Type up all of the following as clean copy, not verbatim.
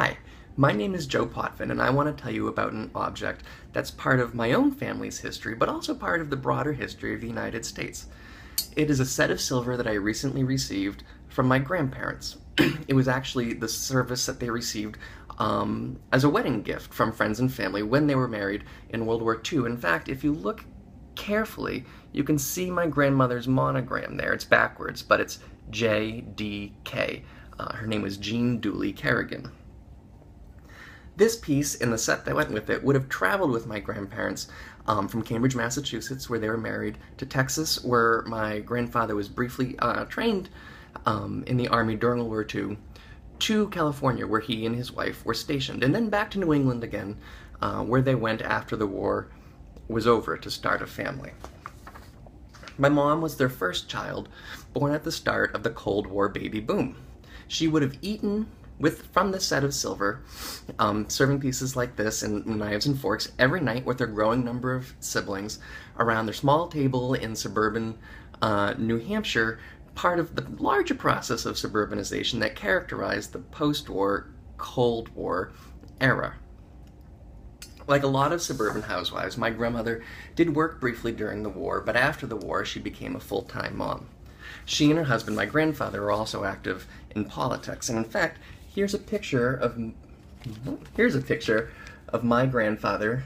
Hi, my name is Joe Potvin, and I want to tell you about an object that's part of my own family's history, but also part of the broader history of the United States. It is a set of silver that I recently received from my grandparents. It was actually the service that they received as a wedding gift from friends and family when they were married in World War II. In fact, if you look carefully, you can see my grandmother's monogram there. It's backwards, but it's JDK. Her name was Jean Dooley Kerrigan. This piece in the set that went with it would have traveled with my grandparents from Cambridge, Massachusetts, where they were married, to Texas, where my grandfather was briefly trained in the Army during World War II, to California, where he and his wife were stationed, and then back to New England again, where they went after the war was over to start a family. My mom was their first child, born at the start of the Cold War baby boom. She would have eaten from the set of silver, serving pieces like this and knives and forks every night with their growing number of siblings around their small table in suburban New Hampshire, part of the larger process of suburbanization that characterized the post-war Cold War era. Like a lot of suburban housewives, my grandmother did work briefly during the war, but after the war she became a full-time mom. She and her husband, my grandfather, were also active in politics, and in fact, here's a picture of my grandfather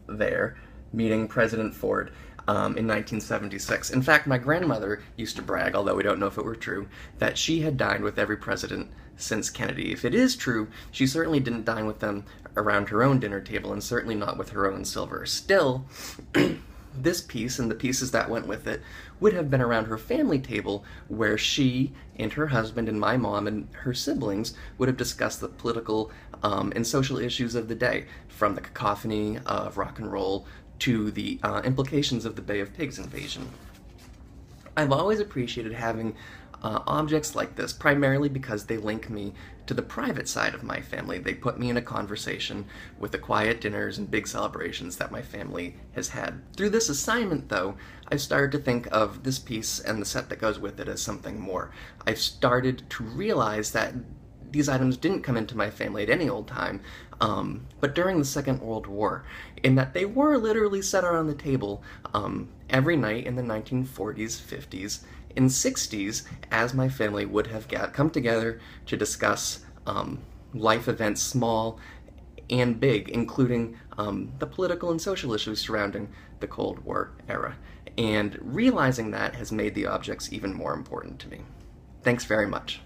there meeting President Ford in 1976. In fact, my grandmother used to brag, although we don't know if it were true, that she had dined with every president since Kennedy. If it is true, she certainly didn't dine with them around her own dinner table, and certainly not with her own silver. Still, this piece and the pieces that went with it would have been around her family table, where she and her husband and my mom and her siblings would have discussed the political and social issues of the day, from the cacophony of rock and roll to the implications of the Bay of Pigs invasion. I've always appreciated having objects like this, primarily because they link me to the private side of my family. They put me in a conversation with the quiet dinners and big celebrations that my family has had. Through this assignment, though, I've started to think of this piece and the set that goes with it as something more. I've started to realize that these items didn't come into my family at any old time, but during the Second World War, in that they were literally set around the table every night in the 1940s, 50s, and 60s, as my family would have come together to discuss life events, small and big, including the political and social issues surrounding the Cold War era. And realizing that has made the objects even more important to me. Thanks very much.